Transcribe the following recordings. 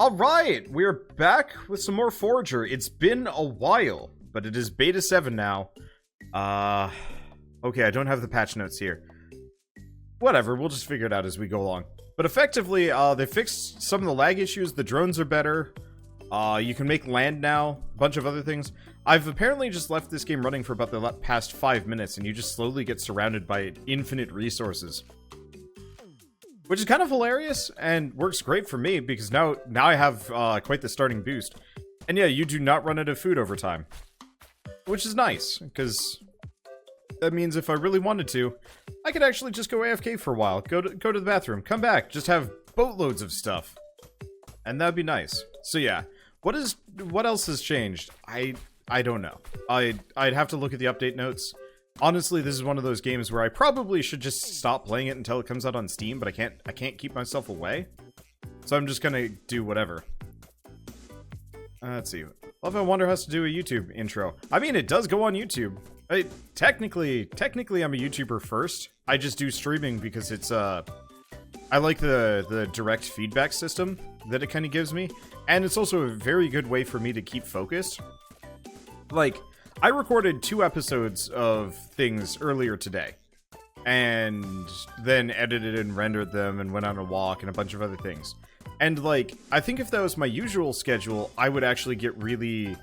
Alright, we're back with some more Forager. It's been a while, but it is beta 7 now. Okay, I don't have the patch notes here. Whatever, we'll just figure it out as we go along. But effectively, they fixed some of the lag issues, the drones are better, you can make land now, a bunch of other things. I've apparently just left this game running for about the past 5 minutes, and you just slowly get surrounded by infinite resources. Which is kind of hilarious, and works great for me, because now I have quite the starting boost. And yeah, you do not run out of food over time. Which is nice, because that means if I really wanted to, I could actually just go AFK for a while, go to the bathroom, come back, just have boatloads of stuff. And that'd be nice. So yeah, what else has changed? I don't know. I'd have to look at the update notes. Honestly, this is one of those games where I probably should just stop playing it until it comes out on Steam, but I can't keep myself away. So I'm just gonna do whatever. Let's see. Love how Wander has to do a YouTube intro. I mean, it does go on YouTube. Technically, I'm a YouTuber first. I just do streaming because it's, I like the direct feedback system that it kind of gives me. And it's also a very good way for me to keep focused. Like, I recorded 2 episodes of things earlier today. And then edited and rendered them and went on a walk and a bunch of other things. And, like, I think if that was my usual schedule, I would actually get really,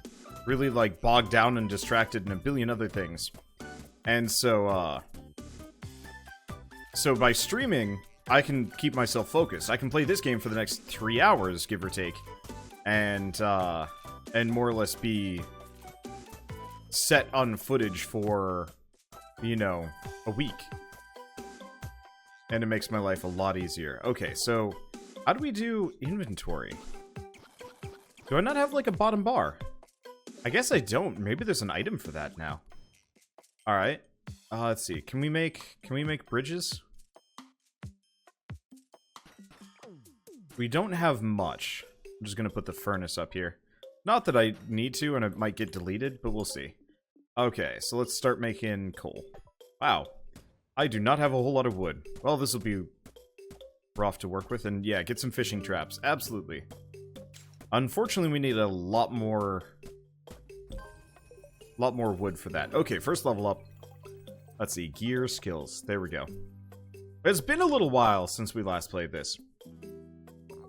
like, bogged down and distracted in a billion other things. And so, so by streaming, I can keep myself focused. I can play this game for the next 3 hours, give or take. And more or less be set on footage for, you know, a week. And it makes my life a lot easier. Okay, so how do we do inventory? Do I not have, like, a bottom bar? I guess I don't. Maybe there's an item for that now. Alright. Let's see. Can we make bridges? We don't have much. I'm just gonna put the furnace up here. Not that I need to, and it might get deleted, but we'll see. Okay, so let's start making coal. Wow. I do not have a whole lot of wood. Well, this will be rough to work with, and yeah, get some fishing traps. Absolutely. Unfortunately, we need a lot more wood for that. Okay, first level up. Let's see, gear, skills. There we go. It's been a little while since we last played this.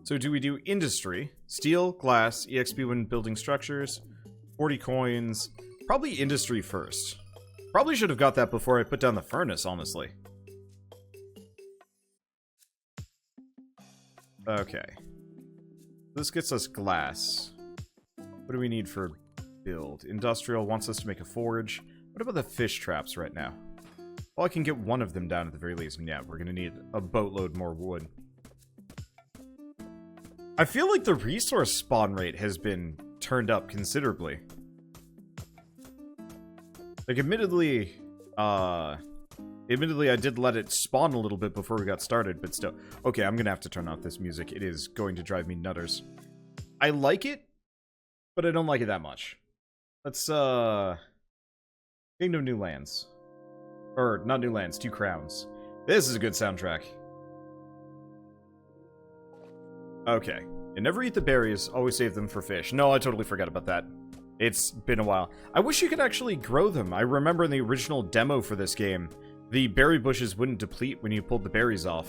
So do we do industry? Steel, glass, EXP when building structures, 40 coins. Probably industry first. Probably should have got that before I put down the furnace, honestly. Okay. This gets us glass. What do we need for build? Industrial wants us to make a forge. What about the fish traps right now? Well, I can get one of them down at the very least. And yeah, we're gonna need a boatload more wood. I feel like the resource spawn rate has been turned up considerably. Like, admittedly, I did let it spawn a little bit before we got started, but still. Okay, I'm gonna have to turn off this music. It is going to drive me nutters. I like it, but I don't like it that much. Let's, Kingdom New Lands. Or, not New Lands, 2 Crowns. This is a good soundtrack. Okay. And never eat the berries, always save them for fish. No, I totally forgot about that. It's been a while. I wish you could actually grow them. I remember in the original demo for this game, the berry bushes wouldn't deplete when you pulled the berries off.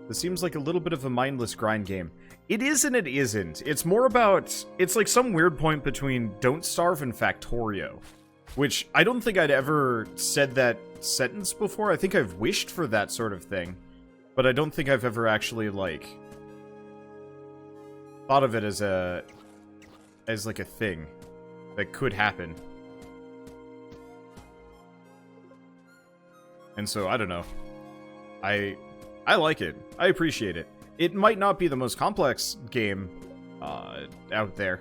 This seems like a little bit of a mindless grind game. It is and it isn't. It's more about... It's like some weird point between Don't Starve and Factorio. Which, I don't think I'd ever said that sentence before. I think I've wished for that sort of thing. But I don't think I've ever actually, like... thought of it as like a thing that could happen. And so, I don't know. I like it. I appreciate it. It might not be the most complex game out there,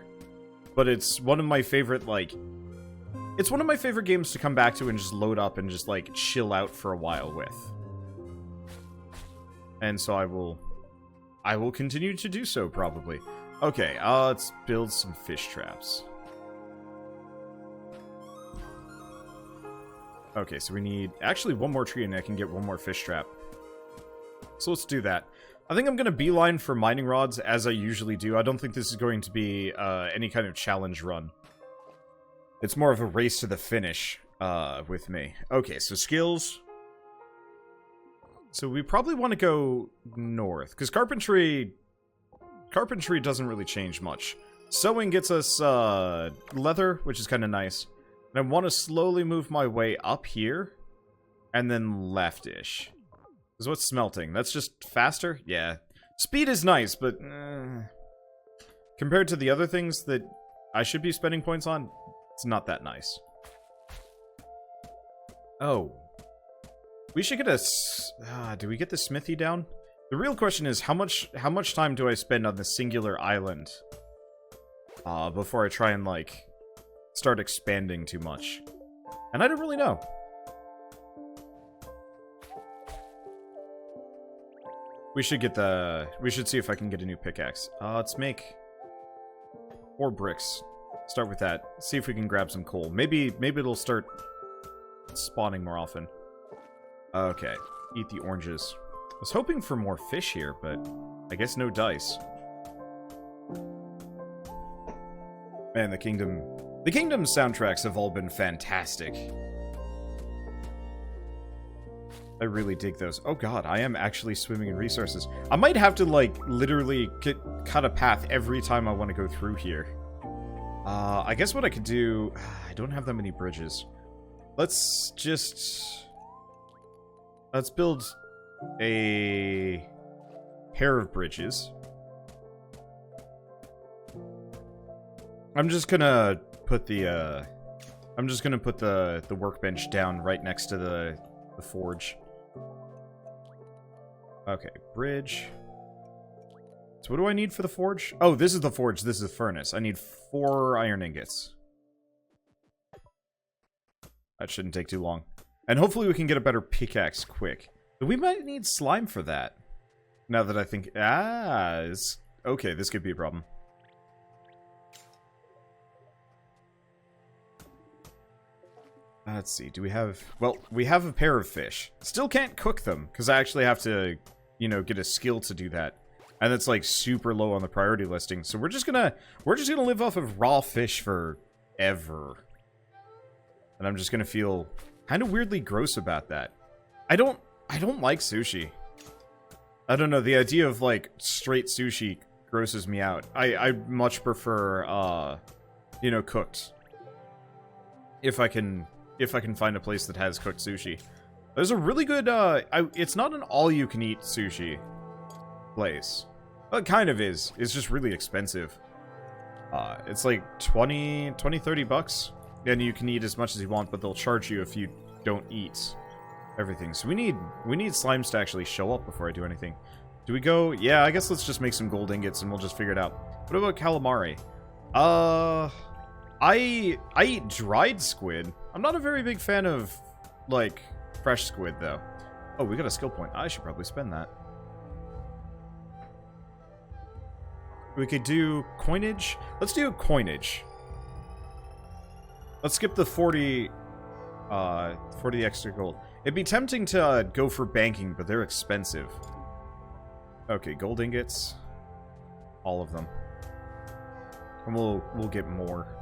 but it's one of my favorite, like... It's one of my favorite games to come back to and just load up and just, like, chill out for a while with. And so I will continue to do so, probably. Okay, let's build some fish traps. Okay, so we need actually one more tree and I can get one more fish trap. So let's do that. I think I'm going to beeline for mining rods, as I usually do. I don't think this is going to be any kind of challenge run. It's more of a race to the finish with me. Okay, so skills. So we probably want to go north, because carpentry doesn't really change much. Sewing gets us leather, which is kind of nice. And I want to slowly move my way up here, and then left-ish. Because what's smelting? That's just faster? Yeah. Speed is nice, but compared to the other things that I should be spending points on, it's not that nice. Oh. We should get a... do we get the smithy down? The real question is, how much time do I spend on the singular island? Before I try and, like, start expanding too much. And I don't really know. We should get the... We should see if I can get a new pickaxe. Let's make 4 bricks. Start with that. See if we can grab some coal. Maybe it'll start spawning more often. Okay. Eat the oranges. I was hoping for more fish here, but I guess no dice. Man, the Kingdom soundtracks have all been fantastic. I really dig those. Oh god, I am actually swimming in resources. I might have to, like, literally cut a path every time I want to go through here. I guess what I could do... I don't have that many bridges. Let's build a pair of bridges. I'm just gonna put the workbench down right next to the forge. Okay, bridge. So what do I need for the forge? Oh, this is the forge. This is the furnace. I need 4 iron ingots. That shouldn't take too long. And hopefully we can get a better pickaxe quick. But we might need slime for that. Now that I think... okay, this could be a problem. Let's see, do we have... Well, we have a pair of fish. Still can't cook them, because I actually have to, you know, get a skill to do that. And that's, like, super low on the priority listing. So we're just gonna live off of raw fish forever. And I'm just gonna feel kind of weirdly gross about that. I don't like sushi. I don't know, the idea of, like, straight sushi grosses me out. I much prefer, you know, cooked. If I can find a place that has cooked sushi. There's a really good, it's not an all-you-can-eat sushi place. Well, it kind of is. It's just really expensive. It's like 30 bucks. And you can eat as much as you want, but they'll charge you if you don't eat everything. So we need slimes to actually show up before I do anything. Do we go? Yeah, I guess let's just make some gold ingots and we'll just figure it out. What about calamari? I eat dried squid. I'm not a very big fan of, like, fresh squid, though. Oh, we got a skill point. I should probably spend that. We could do coinage. Let's do coinage. Let's skip the 40 extra gold. It'd be tempting to go for banking, but they're expensive. Okay, gold ingots. All of them. And we'll get more.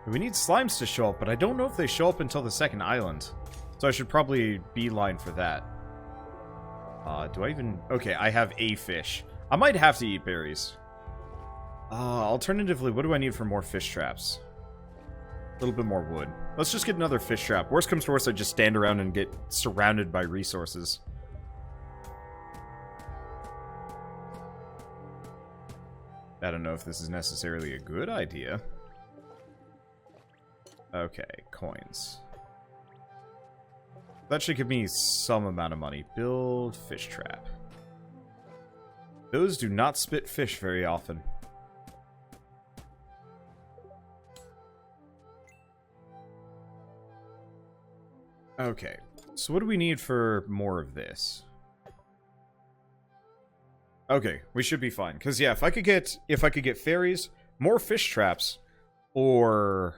We need slimes to show up, but I don't know if they show up until the second island. So I should probably beeline for that. Do I even... Okay, I have a fish. I might have to eat berries. Alternatively, what do I need for more fish traps? A little bit more wood. Let's just get another fish trap. Worst comes to worst, I just stand around and get surrounded by resources. I don't know if this is necessarily a good idea. Okay, coins. That should give me some amount of money. Build fish trap. Those do not spit fish very often. Okay, so what do we need for more of this? Okay, we should be fine. Because yeah, if I could get fairies, more fish traps, or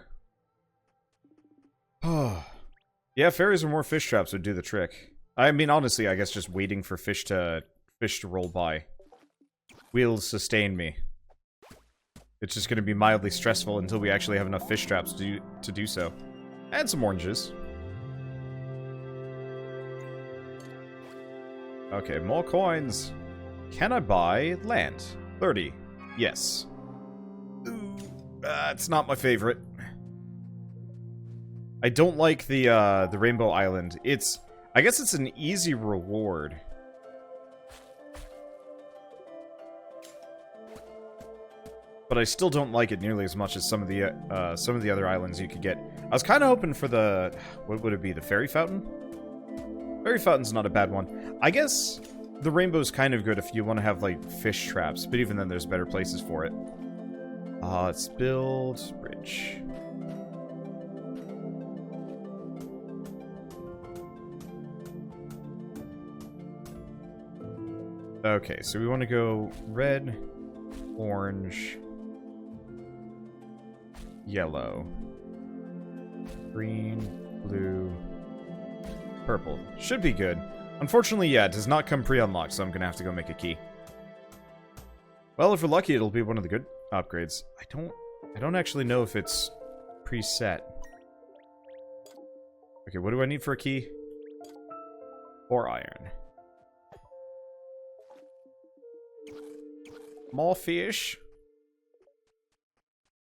yeah, fairies or more fish traps would do the trick. I mean, honestly, I guess just waiting for fish to roll by will sustain me. It's just going to be mildly stressful until we actually have enough fish traps to do so. And some oranges. Okay, more coins. Can I buy land? 30. Yes. Ooh, it's not my favorite. I don't like the Rainbow Island. I guess it's an easy reward. But I still don't like it nearly as much as some of the other islands you could get. I was kind of hoping for the... What would it be? The Fairy Fountain? Fairy Fountain's not a bad one. I guess the Rainbow's kind of good if you want to have, like, fish traps. But even then, there's better places for it. Let's build... bridge. Okay, so we want to go red, orange... yellow, green, blue, purple. Should be good. Unfortunately, yeah, it does not come pre-unlocked, so I'm gonna have to go make a key. Well, if we're lucky, it'll be one of the good upgrades. I don't actually know if it's preset. Okay, what do I need for a key? 4 iron. More fish.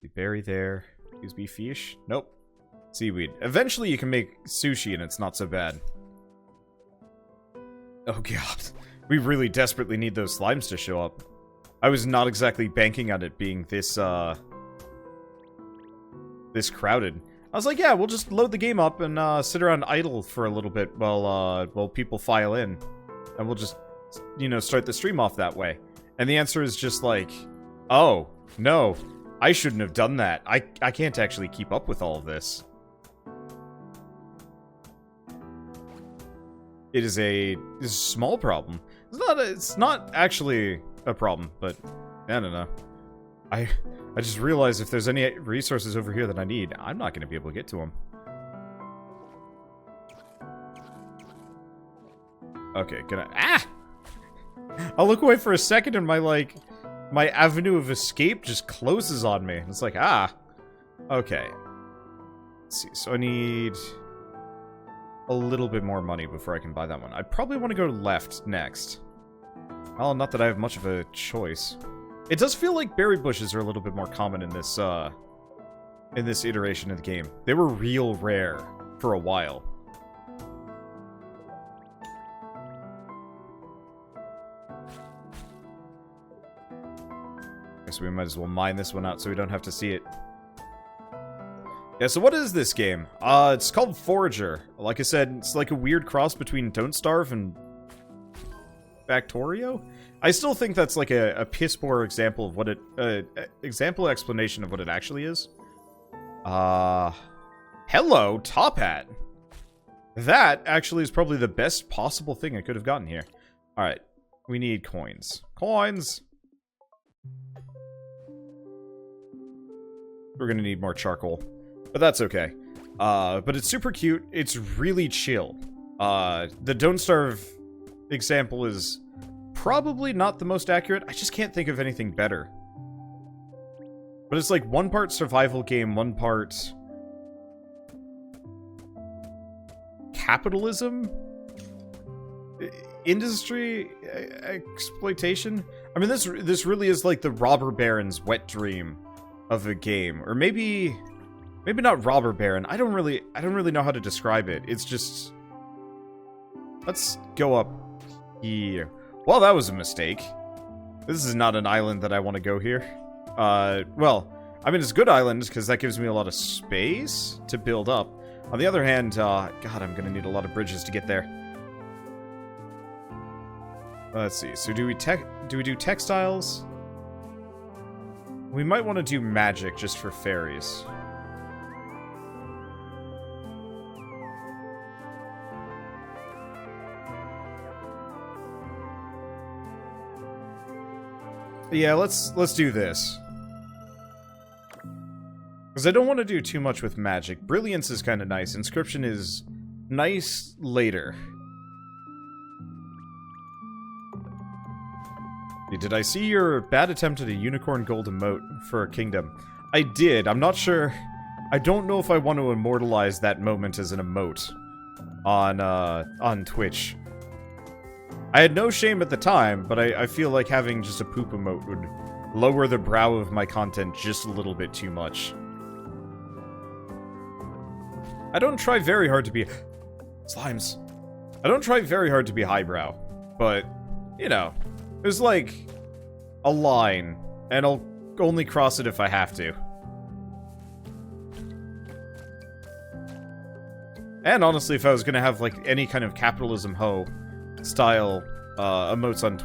We bury there. Use me fish? Nope. Seaweed. Eventually you can make sushi and it's not so bad. Oh god. We really desperately need those slimes to show up. I was not exactly banking on it being this, this crowded. I was like, yeah, we'll just load the game up and, sit around idle for a little bit while people file in. And we'll just, you know, start the stream off that way. And the answer is just like, oh, no. I shouldn't have done that. I can't actually keep up with all of this. It is a small problem. It's not actually a problem, but I don't know. I just realized if there's any resources over here that I need, I'm not going to be able to get to them. Okay, I'll look away for a second and my avenue of escape just closes on me. It's like, okay. Let's see, so I need a little bit more money before I can buy that one. I probably want to go left next. Well, not that I have much of a choice. It does feel like berry bushes are a little bit more common in this iteration of the game. They were real rare for a while. So we might as well mine this one out so we don't have to see it. Yeah, so what is this game? It's called Forager. Like I said, it's like a weird cross between Don't Starve and Factorio? I still think that's like a piss-poor example of what it... explanation of what it actually is. Hello, Top Hat! That actually is probably the best possible thing I could have gotten here. Alright, we need coins. Coins! We're gonna need more charcoal. But that's okay. But it's super cute. It's really chill. The Don't Starve example is probably not the most accurate. I just can't think of anything better. But it's like one part survival game, one part capitalism? Industry exploitation? I mean, this really is like the robber baron's wet dream of a game. Or maybe not robber baron. I don't really know how to describe it. It's just... Let's go up here. Well, that was a mistake. This is not an island that I want to go here. Well, I mean, it's a good island, because that gives me a lot of space to build up. On the other hand, God, I'm gonna need a lot of bridges to get there. Let's see, so do we do textiles? We might want to do magic just for fairies. Yeah, let's do this. Because I don't want to do too much with magic. Brilliance is kind of nice. Inscription is nice later. Did I see your bad attempt at a unicorn gold emote for a kingdom? I did. I'm not sure. I don't know if I want to immortalize that moment as an emote on Twitch. I had no shame at the time, but I feel like having just a poop emote would lower the brow of my content just a little bit too much. I don't try very hard to be... Slimes. I don't try very hard to be highbrow, but, you know, there's like a line, and I'll only cross it if I have to. And honestly, if I was gonna have like any kind of capitalism ho style emotes on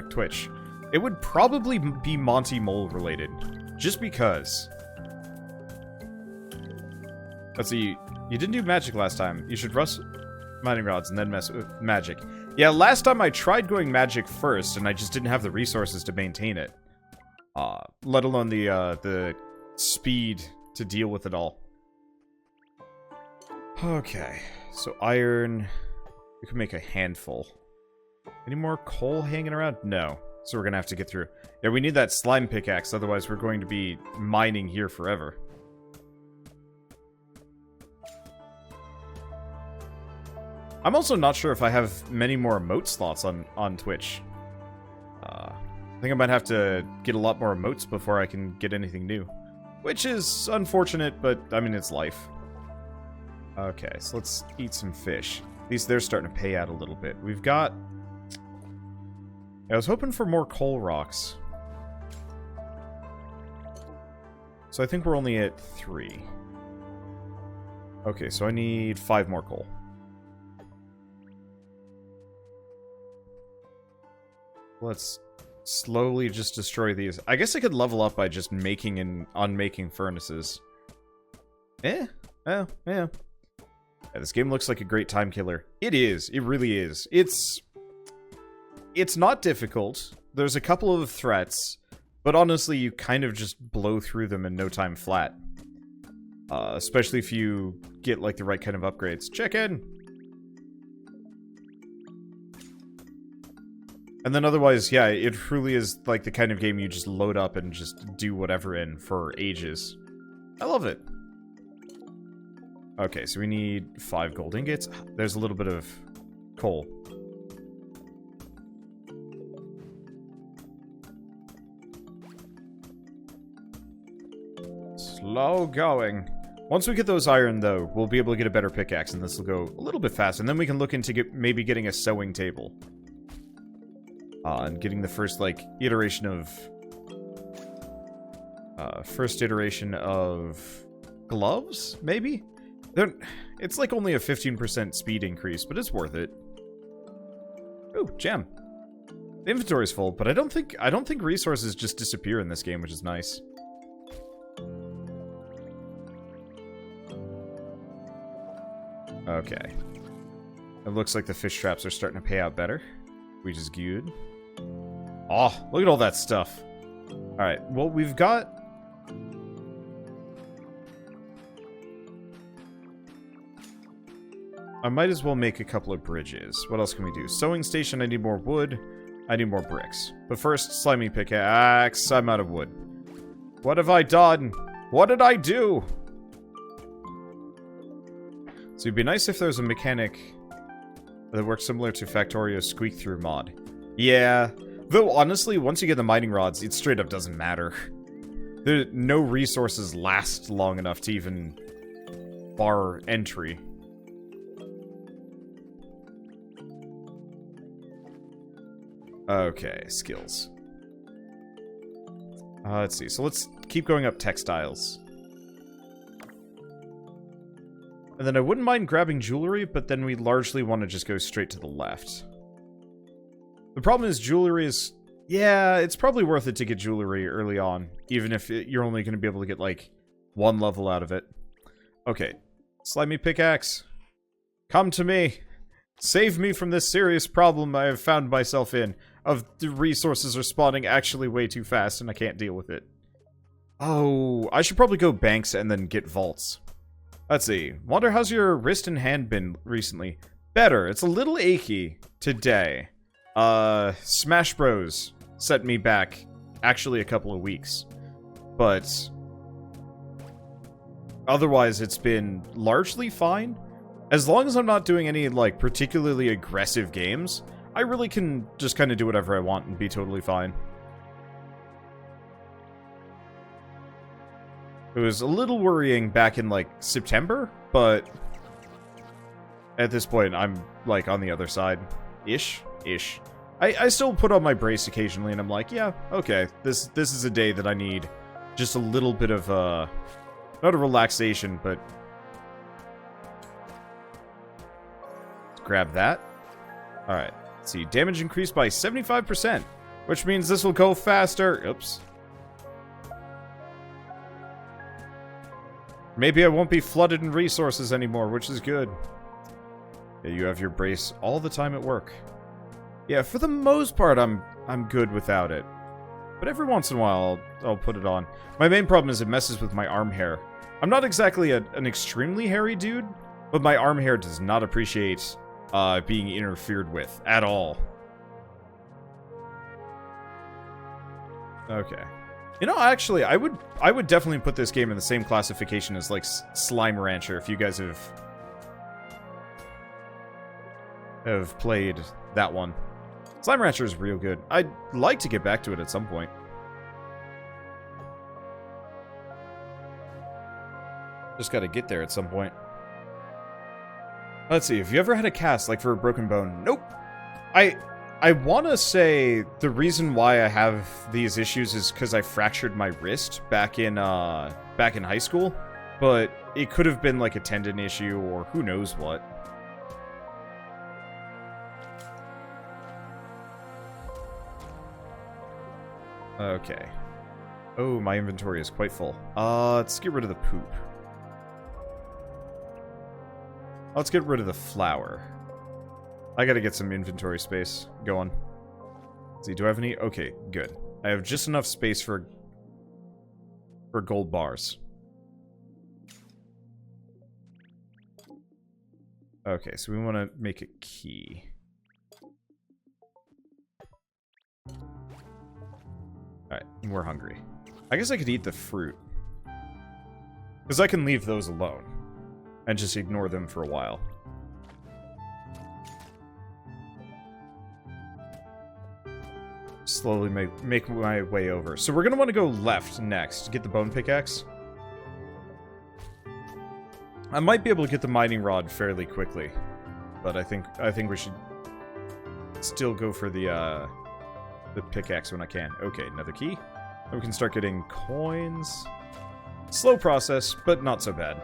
Twitch, it would probably be Monty Mole related, just because. Let's see, you didn't do magic last time. You should rust mining rods and then mess with magic. Yeah, last time I tried going magic first, and I just didn't have the resources to maintain it. Let alone the speed to deal with it all. Okay, so iron, we can make a handful. Any more coal hanging around? No. So we're gonna have to get through. Yeah, we need that slime pickaxe, otherwise we're going to be mining here forever. I'm also not sure if I have many more emote slots on Twitch. I think I might have to get a lot more emotes before I can get anything new. Which is unfortunate, but, I mean, it's life. Okay, so let's eat some fish. At least they're starting to pay out a little bit. We've got... I was hoping for more coal rocks. So I think we're only at 3. Okay, so I need 5 more coal. Let's slowly just destroy these. I guess I could level up by just making and unmaking furnaces. Yeah. Yeah, this game looks like a great time killer. It is. It really is. It's not difficult. There's a couple of threats, but honestly, you kind of just blow through them in no time flat. Especially if you get, like, the right kind of upgrades. Check in! And then otherwise, yeah, it truly is like the kind of game you just load up and just do whatever in for ages. I love it. Okay, so we need 5 gold ingots. There's a little bit of coal. Slow going. Once we get those iron, though, we'll be able to get a better pickaxe, and this will go a little bit faster. And then we can look into maybe getting a sewing table. And getting the first, like, iteration of... gloves, maybe? It's like only a 15% speed increase, but it's worth it. Ooh, gem. The inventory's full, but I don't think resources just disappear in this game, which is nice. Okay. It looks like the fish traps are starting to pay out better, which is good. Oh, look at all that stuff. Alright, well, we've got... I might as well make a couple of bridges. What else can we do? Sewing station, I need more wood. I need more bricks. But first, slimy pickaxe. I'm out of wood. What have I done? What did I do? So it'd be nice if there's a mechanic that works similar to Factorio's squeak-through mod. Yeah. Though, honestly, once you get the mining rods, it straight up doesn't matter. No resources last long enough to even bar entry. Okay, skills. Let's see. So let's keep going up textiles. And then I wouldn't mind grabbing jewelry, but then we largely want to just go straight to the left. The problem is jewelry is... Yeah, it's probably worth it to get jewelry early on, even if you're only going to be able to get, like, 1 level out of it. Okay. Slimy pickaxe. Come to me. Save me from this serious problem I have found myself in, of the resources are spawning actually way too fast and I can't deal with it. Oh, I should probably go banks and then get vaults. Let's see. Wonder, how's your wrist and hand been recently? Better. It's a little achy today. Smash Bros. set me back actually a couple of weeks. But otherwise, it's been largely fine. As long as I'm not doing any, like, particularly aggressive games, I really can just kind of do whatever I want and be totally fine. It was a little worrying back in, like, September, but at this point, I'm, like, on the other side. Ish. I still put on my brace occasionally, and I'm like, yeah, okay, this is a day that I need just a little bit of, not a relaxation, but... Let's grab that. Alright, let's see, damage increased by 75%, which means this will go faster. Oops. Maybe I won't be flooded in resources anymore, which is good. Yeah, you have your brace all the time at work. Yeah, for the most part, I'm good without it. But every once in a while, I'll put it on. My main problem is it messes with my arm hair. I'm not exactly an extremely hairy dude, but my arm hair does not appreciate being interfered with at all. Okay. You know, actually, I would definitely put this game in the same classification as, like, Slime Rancher, if you guys have played that one. Slime Rancher is real good. I'd like to get back to it at some point. Just gotta get there at some point. Let's see, have you ever had a cast, like, for a broken bone? Nope. I want to say the reason why I have these issues is because I fractured my wrist back in high school, but it could have been like a tendon issue or who knows what. Okay. Oh, my inventory is quite full. Let's get rid of the poop. Let's get rid of the flour. I gotta get some inventory space going. Let's see, do I have any? Okay, good. I have just enough space for gold bars. Okay, so we want to make a key. Alright, we're hungry. I guess I could eat the fruit. Because I can leave those alone. And just ignore them for a while. Slowly make my way over. So we're going to want to go left next to get the bone pickaxe. I might be able to get the mining rod fairly quickly. But I think we should still go for the pickaxe when I can. Okay, another key. And we can start getting coins. Slow process, but not so bad.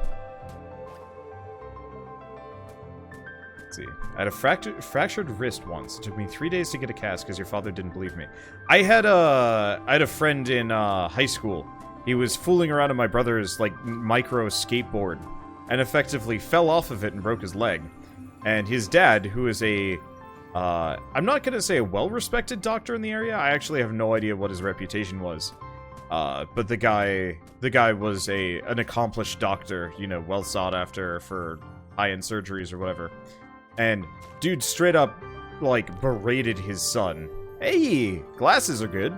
Let's see. I had a fractured wrist once. It took me 3 days to get a cast because your father didn't believe me. I had a friend in high school. He was fooling around on my brother's like micro skateboard and effectively fell off of it and broke his leg. And his dad, who is a I'm not gonna say a well-respected doctor in the area. I actually have no idea what his reputation was. But the guy was an accomplished doctor, you know, well sought after for high-end surgeries or whatever. And dude straight up, like, berated his son. Hey, glasses are good.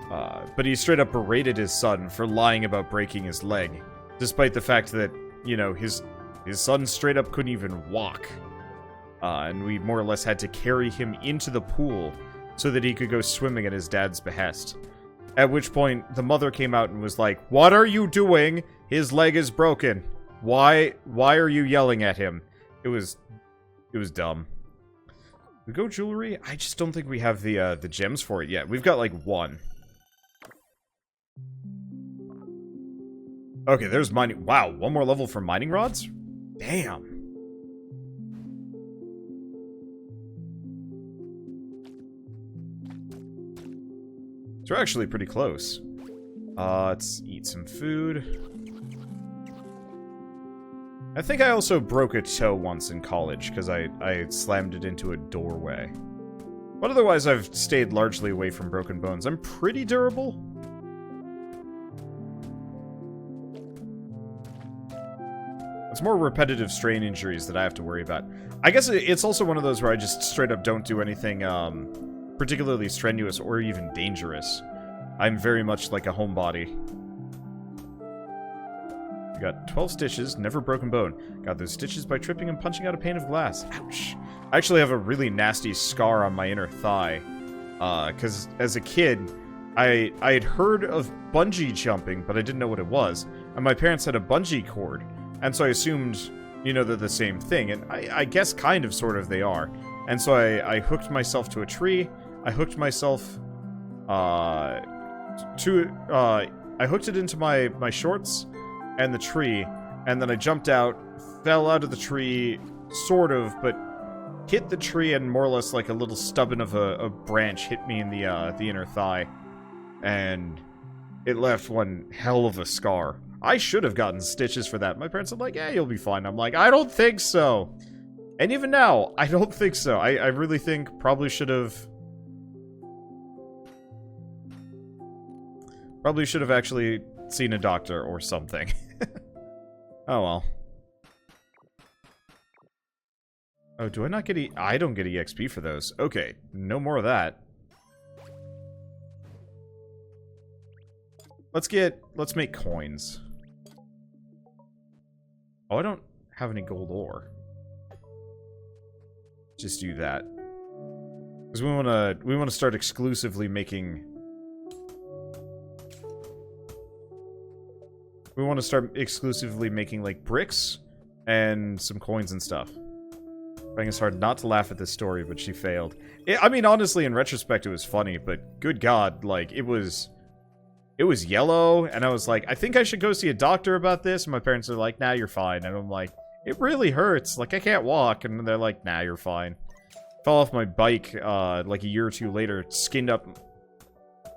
But he straight up berated his son for lying about breaking his leg. Despite the fact that, you know, his son straight up couldn't even walk. And we more or less had to carry him into the pool so that he could go swimming at his dad's behest. At which point, the mother came out and was like, "What are you doing? His leg is broken. Why are you yelling at him?" It was dumb. We go jewelry? I just don't think we have the gems for it yet. We've got like one. Okay, there's mining. Wow, one more level for mining rods? Damn. So we're actually pretty close. Let's eat some food. I think I also broke a toe once in college, because I slammed it into a doorway. But otherwise, I've stayed largely away from broken bones. I'm pretty durable. It's more repetitive strain injuries that I have to worry about. I guess it's also one of those where I just straight up don't do anything particularly strenuous or even dangerous. I'm very much like a homebody. I got 12 stitches, never broken bone. Got those stitches by tripping and punching out a pane of glass. Ouch. I actually have a really nasty scar on my inner thigh. Because as a kid, I had heard of bungee jumping, but I didn't know what it was. And my parents had a bungee cord. And so I assumed, you know, they're the same thing. And I guess kind of, sort of, they are. And so I hooked myself to a tree. I hooked myself, I hooked it into my shorts and the tree. And then I jumped out, fell out of the tree, sort of, but hit the tree and more or less like a little stubborn of a branch hit me in the inner thigh. And it left one hell of a scar. I should have gotten stitches for that. My parents are like, yeah, you'll be fine. I'm like, I don't think so. And even now, I don't think so. I really think probably should have actually seen a doctor or something. Oh well. Oh, do I not get I don't get EXP for those. Okay, no more of that. Let's make coins. Oh, I don't have any gold ore. Just do that. Because we wanna start exclusively making... We want to start exclusively making, like, bricks and some coins and stuff. Trying as hard not to laugh at this story, but she failed. I mean, honestly, in retrospect, it was funny, but good God, like, it was yellow, and I was like, I think I should go see a doctor about this, and my parents are like, nah, you're fine, and I'm like, it really hurts, like, I can't walk, and they're like, nah, you're fine. Fell off my bike, like, a year or two later, skinned up.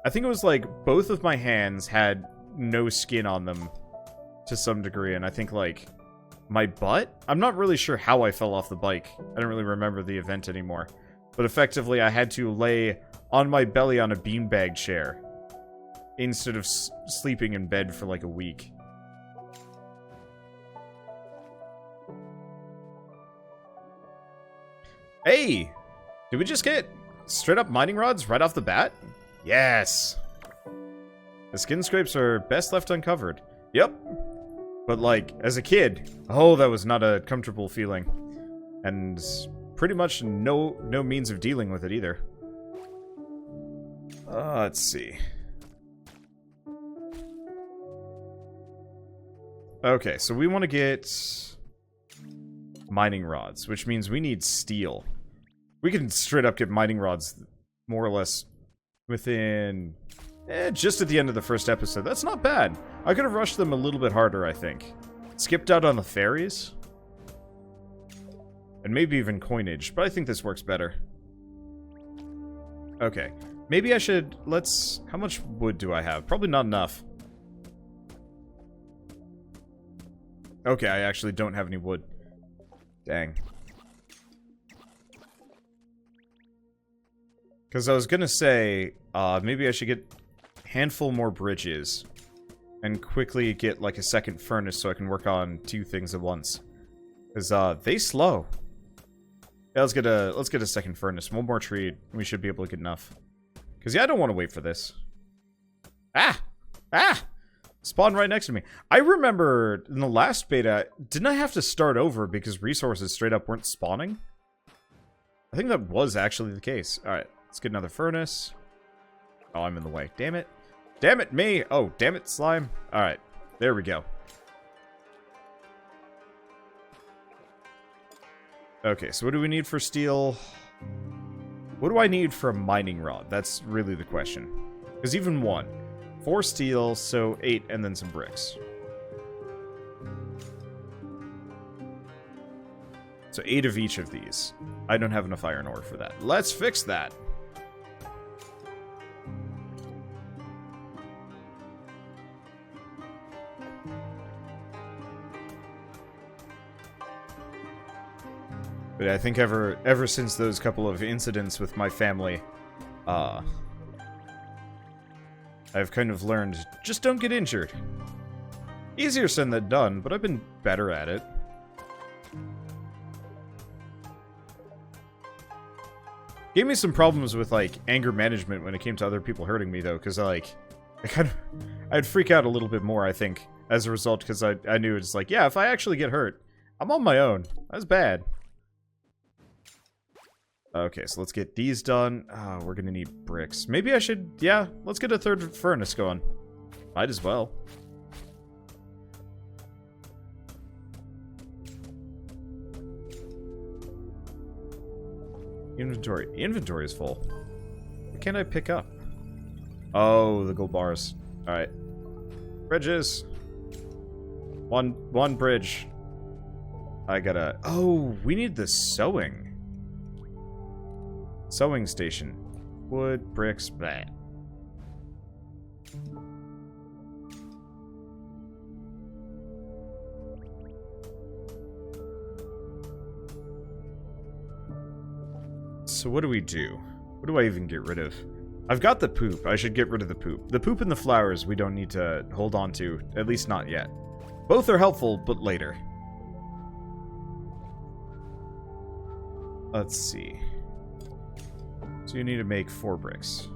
I think it was, like, both of my hands had no skin on them, to some degree, and I think, like, my butt? I'm not really sure how I fell off the bike. I don't really remember the event anymore. But effectively, I had to lay on my belly on a beanbag chair instead of sleeping in bed for like a week. Hey! Did we just get straight up mining rods right off the bat? Yes! The skin scrapes are best left uncovered. Yep. But, like, as a kid, oh, that was not a comfortable feeling. And pretty much no means of dealing with it either. Let's see. Okay, so we want to get mining rods, which means we need steel. We can straight up get mining rods more or less within... just at the end of the first episode. That's not bad. I could have rushed them a little bit harder, I think. Skipped out on the fairies. And maybe even coinage, but I think this works better. Okay. Maybe I should... Let's... How much wood do I have? Probably not enough. Okay, I actually don't have any wood. Dang. Because I was gonna say, maybe I should get a handful more bridges. And quickly get, like, a second furnace so I can work on 2 things at once. Because, they slow. Yeah, let's get a second furnace. One more tree, and we should be able to get enough. Because, yeah, I don't want to wait for this. Ah! Ah! Spawned right next to me. I remember in the last beta, didn't I have to start over because resources straight up weren't spawning? I think that was actually the case. Alright, let's get another furnace. Oh, I'm in the way. Damn it. Damn it, me! Oh, damn it, slime. Alright, there we go. Okay, so what do we need for steel? What do I need for a mining rod? That's really the question. Because even 1. 4 steel, so 8, and then some bricks. So 8 of each of these. I don't have enough iron ore for that. Let's fix that! But I think ever since those couple of incidents with my family, I've kind of learned, just don't get injured. Easier said than done, but I've been better at it. Gave me some problems with, like, anger management when it came to other people hurting me, though, because, I'd freak out a little bit more, I think, as a result, because I knew it's like, yeah, if I actually get hurt, I'm on my own. That's bad. Okay, so let's get these done. We're gonna need bricks. Maybe I should, yeah, let's get a third furnace going. Might as well. Inventory. Inventory is full. What can I pick up? Oh, the gold bars. Alright. Bridges. One bridge. I gotta... Oh, we need the sewing. Sewing station. Wood, bricks, bleh. So what do we do? What do I even get rid of? I've got the poop. I should get rid of the poop. The poop and the flowers we don't need to hold on to. At least not yet. Both are helpful, but later. Let's see. So you need to make 4 bricks.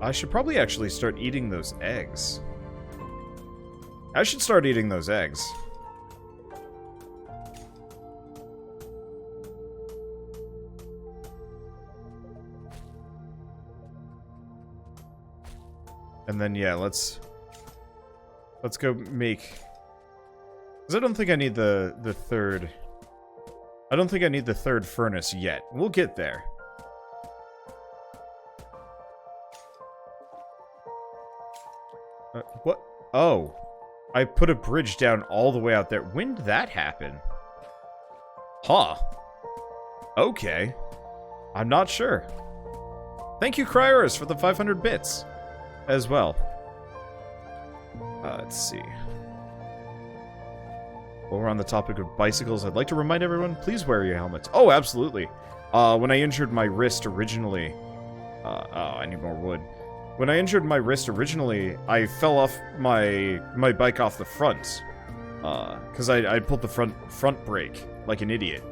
I should probably actually start eating those eggs. I should start eating those eggs. And then, yeah, let's go make... Because I don't think I need the third... I don't think I need the third furnace yet. We'll get there. What? Oh. I put a bridge down all the way out there. When did that happen? Huh. Okay. I'm not sure. Thank you, Cryers, for the 500 bits. As well. Let's see. While we're on the topic of bicycles, I'd like to remind everyone, please wear your helmets. Oh, absolutely. When I injured my wrist originally... oh, I need more wood. When I injured my wrist originally, I fell off my bike off the front. Because I pulled the front brake, like an idiot.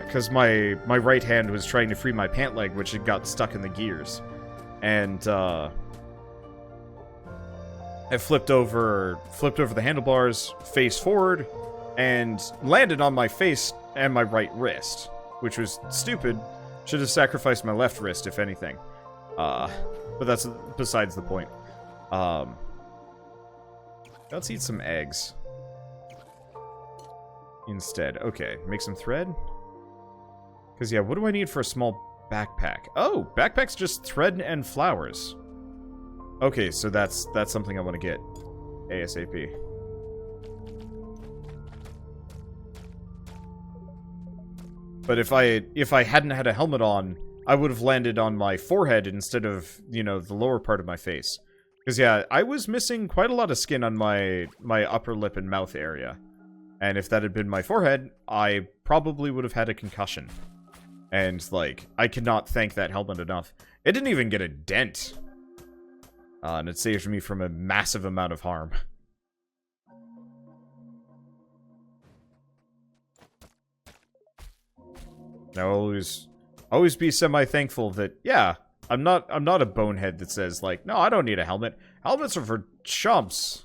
Because my right hand was trying to free my pant leg, which had got stuck in the gears. And, I flipped over the handlebars, face forward, and landed on my face and my right wrist. Which was stupid. Should have sacrificed my left wrist, if anything. But that's besides the point. Let's eat some eggs. Instead. Okay, make some thread. Because, yeah, what do I need for a small backpack? Oh, backpack's just thread and flowers. Okay, so that's something I want to get. ASAP. But if I hadn't had a helmet on, I would have landed on my forehead instead of, you know, the lower part of my face. Because, yeah, I was missing quite a lot of skin on my upper lip and mouth area. And if that had been my forehead, I probably would have had a concussion. And, like, I cannot thank that helmet enough. It didn't even get a dent. And it saved me from a massive amount of harm. Now, always be semi-thankful that, yeah, I'm not a bonehead that says, like, no, I don't need a helmet. Helmets are for chumps.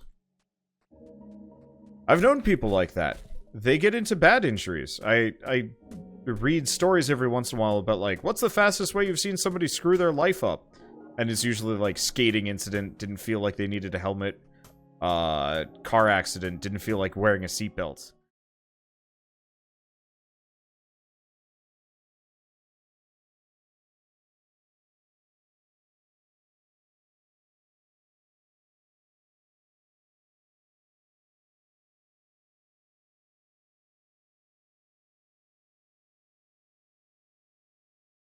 I've known people like that. They get into bad injuries. I read stories every once in a while about, like, what's the fastest way you've seen somebody screw their life up? And it's usually, like, skating incident, didn't feel like they needed a helmet. Car accident, didn't feel like wearing a seatbelt.